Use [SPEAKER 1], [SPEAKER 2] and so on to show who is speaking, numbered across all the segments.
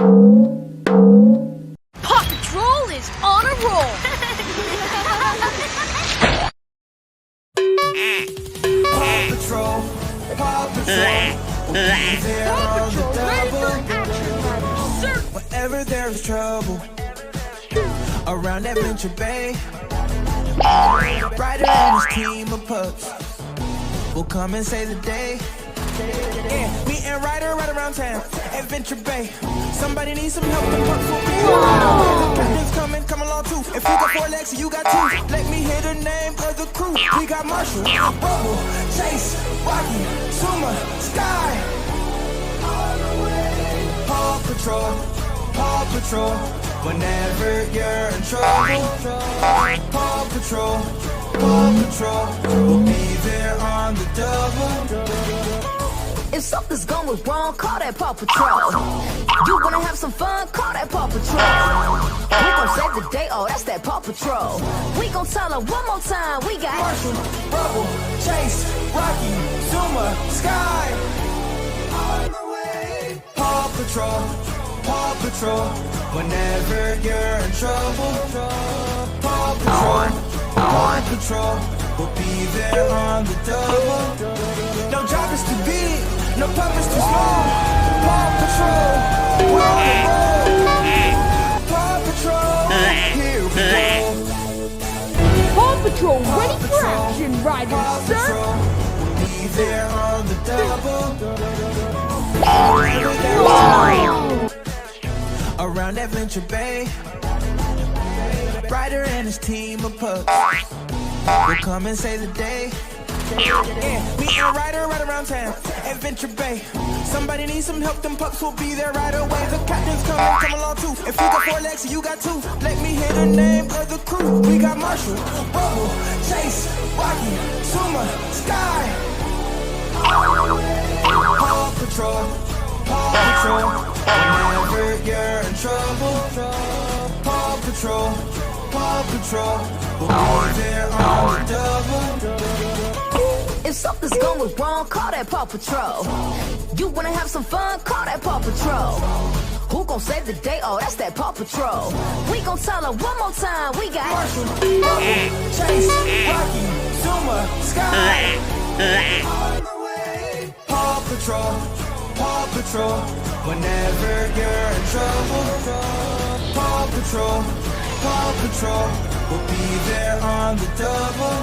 [SPEAKER 1] Paw Patrol is on a roll!
[SPEAKER 2] Paw Patrol, Paw Patrol, we'll be there on the double. Whenever there is trouble around Adventure Bay, Ryder and his team of pups will come and save the day. Yeah, me and Ryder right around town, Adventure Bay. Somebody needs some help, the pups will be around. The captain's coming, come along too. If you got 4 legs, you got 2. Let me hear the name of the crew. We got Marshall, Rubble, Chase, Rocky, Suma, Sky. Paw Patrol, Paw Patrol. Whenever you're in trouble, Paw Patrol, Paw Patrol, we'll be there on the double.
[SPEAKER 3] If something's going wrong, call that Paw Patrol. You wanna have some fun, call that Paw Patrol. We gon' save the day, oh, that's that Paw Patrol. We gon' tell her one more time, we got
[SPEAKER 2] Marshall, Rubble, Chase, Rocky, Zuma, Sky. On the way. Paw Patrol, Paw Patrol. Whenever you're in trouble, Paw Patrol, Paw Patrol, we'll be there on the double. No job is too big, no pup is too small. Paw Patrol, we're on the road. Paw Patrol, here we go.
[SPEAKER 1] Paw Patrol ready for
[SPEAKER 2] Patrol,
[SPEAKER 1] action, Ryder,
[SPEAKER 2] Paw
[SPEAKER 1] sir!
[SPEAKER 2] Patrol, we'll be there on the double. Whenever there is trouble around Adventure Bay, Ryder and his team of pups will come and save the day. Yeah, me and Ryder right around town, Adventure Bay. Somebody needs some help, them pups will be there right away. The captain's coming, come along too. If you got 4 legs, you got 2. Let me hear the name of the crew. We got Marshall, Rubble, Chase, Rocky, Suma, Sky. Paw Patrol, Paw Patrol. Whenever you're in trouble, Paw Patrol, Paw Patrol, we'll be there on the double.
[SPEAKER 3] if something's going wrong, call that Paw Patrol. You wanna have some fun, call that Paw Patrol. Who gon' save the day? Oh, that's that Paw Patrol. We gon' tell her one more time, we got
[SPEAKER 2] Marshall, Rubble, Chase, Rocky, Zuma, Sky. On the way. Paw Patrol, Paw Patrol. Whenever you're in trouble, Paw Patrol, Paw Patrol, we'll be there on the double.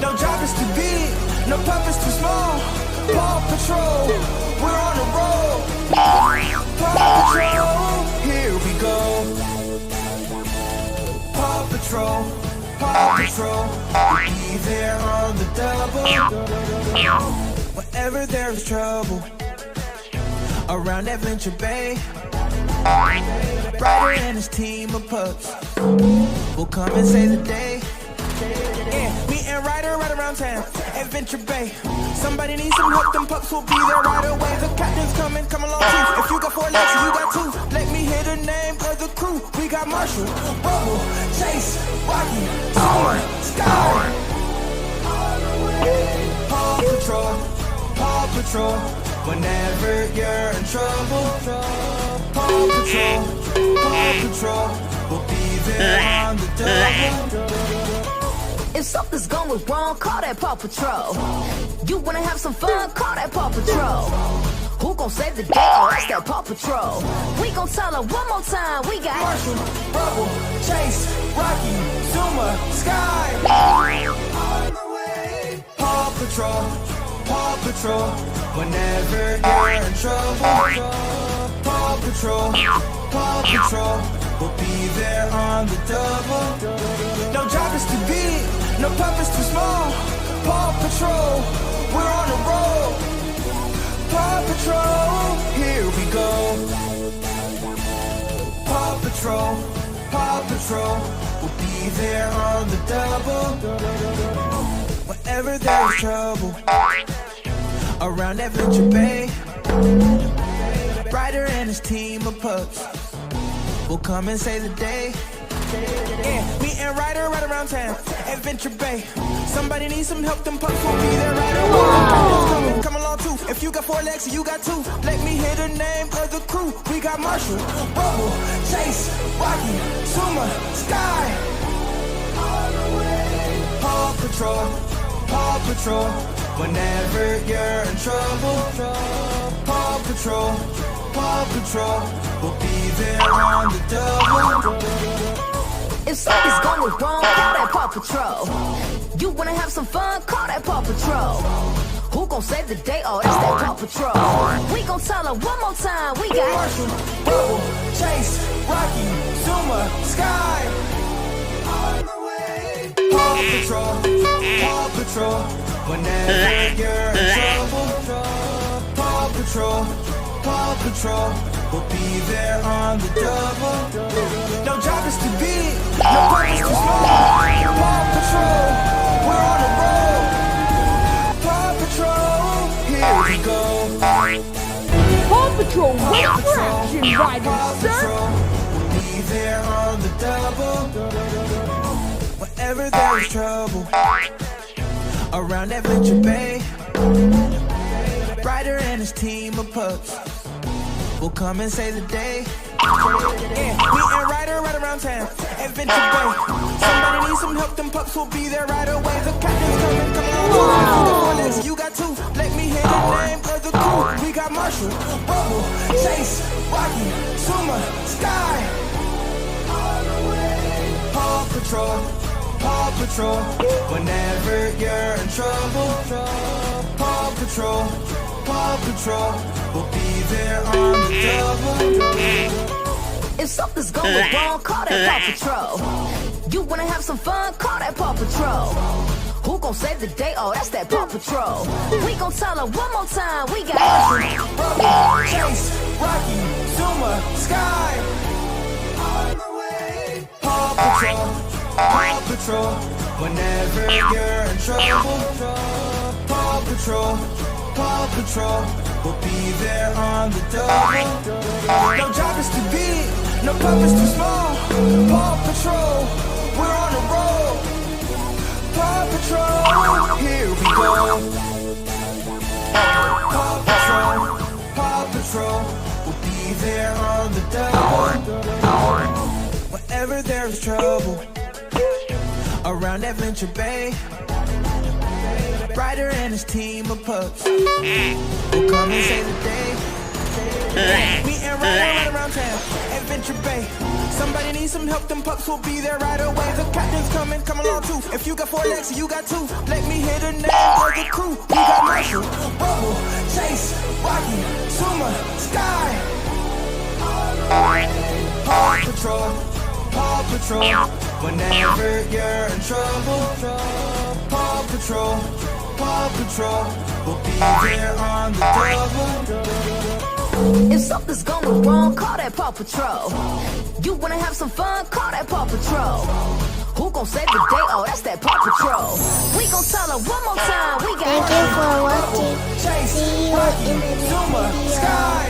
[SPEAKER 2] No job is too big, no pup is too small. Paw Patrol, we're on the road. Paw Patrol, here we go. Paw Patrol, Paw Patrol, we'll be there on the double. Whenever there's trouble around Adventure Bay, Ryder and his team of pups will come and save the day. Yeah, me and Ryder right around town, Adventure Bay. Somebody needs some help, them pups will be there right away. The captain's coming, come along too. If you got 4 legs, you got 2. Let me hear the name of the crew. We got Marshall, Rubble, Chase, Rocky, Zuma, Sky. Paw Patrol, Paw Patrol. Whenever you're in trouble, Paw Patrol, Paw Patrol, we'll be there on the double.
[SPEAKER 3] if something's going wrong, call that Paw Patrol. You wanna have some fun, call that Paw Patrol. Who gon' save the day? Oh, that's that Paw Patrol. We gon' tell her one more time, we got
[SPEAKER 2] Marshall, Rubble, Chase, Rocky, Zuma, Sky. On the way. Paw Patrol, Paw Patrol. Whenever you're in trouble, Paw Patrol, Paw Patrol, we'll be there on the double. No job is too big, no pup is too small. Paw Patrol, we're on the road. Paw Patrol, here we go. Paw Patrol, Paw Patrol, we'll be there on the double. Whenever there's trouble around Adventure Bay, Ryder and his team of pups will come and save the day. Yeah, me and Ryder right around town. Adventure Bay. Somebody needs some help, them pups will be there right away. Come along too. If you got 4 legs, you got 2. Let me hear the name of the crew. We got Marshall, Bubble, Chase, Rocky, Suma, Sky. Paw Patrol, Paw Patrol. Whenever you're in trouble, Paw Patrol, Paw Patrol. We'll be there on the double.
[SPEAKER 3] If something's going wrong, call that Paw Patrol. You wanna have some fun, call that Paw Patrol. Who gon' save the day? Oh, that's that Paw Patrol. We gon' tell her one more time, we got
[SPEAKER 2] Marshall, Bubble, Chase, Rocky, Zuma, Sky. On the way. Paw Patrol, Paw Patrol. Whenever you're in trouble, Paw Patrol, Paw Patrol. We'll be there on the double. No job is too big, no work is too small. Paw Patrol, we're on the road. Paw Patrol, here we go.
[SPEAKER 1] Paw Patrol, wait for action, riders, sir!
[SPEAKER 2] Patrol, we'll be there on the double. Whenever there's trouble around Adventure Bay, Ryder and his team of pups will come and save the day. Yeah, me and Ryder right around town. Adventure Bay. Somebody needs some help, them pups will be there right away. The captain's coming, come on. You got 4 legs, you got 2. Let me hear the name of the crew. We got Marshall, Bubble, Chase, Rocky, Suma, Sky. Paw Patrol, Paw Patrol. Whenever you're in trouble, Paw Patrol, Paw Patrol. We'll be there on the double.
[SPEAKER 3] If something's going wrong, call that Paw Patrol. You wanna have some fun, call that Paw Patrol. Who gon' save the day? Oh, that's that Paw Patrol. We gon' tell her one more time, we got
[SPEAKER 2] Bubble, Chase, Rocky, Zuma, Sky. On the way. Paw Patrol, Paw Patrol. Whenever you're in trouble, Paw Patrol, Paw Patrol. We'll be there on the double. No job is too big, no pup is too small. Paw Patrol, we're on the road. Paw Patrol, here we go. Paw Patrol, Paw Patrol. We'll be there on the double. Whenever there's trouble around Adventure Bay, Ryder and his team of pups will come and save the day. Me and Ryder right around town, Adventure Bay. Somebody needs some help, them pups will be there right away. The captain's coming, come along too. If you got 4 legs, you got 2. Let me hear the name of the crew. We got Marshall, Bubble, Chase, Rocky, Suma, Sky. Paw Patrol, Paw Patrol. Whenever you're in trouble, Paw Patrol, Paw Patrol. We'll be there on the double.
[SPEAKER 3] If something's going wrong, call that Paw Patrol. You wanna have some fun, call that Paw Patrol. Who gon' save the day? Oh, that's that Paw Patrol. We gon' tell her one more time, we got
[SPEAKER 4] Thank you for watching.
[SPEAKER 2] Chase,
[SPEAKER 4] See you
[SPEAKER 2] Rocky,
[SPEAKER 4] in the next
[SPEAKER 2] Zuma,
[SPEAKER 4] video.
[SPEAKER 2] Sky.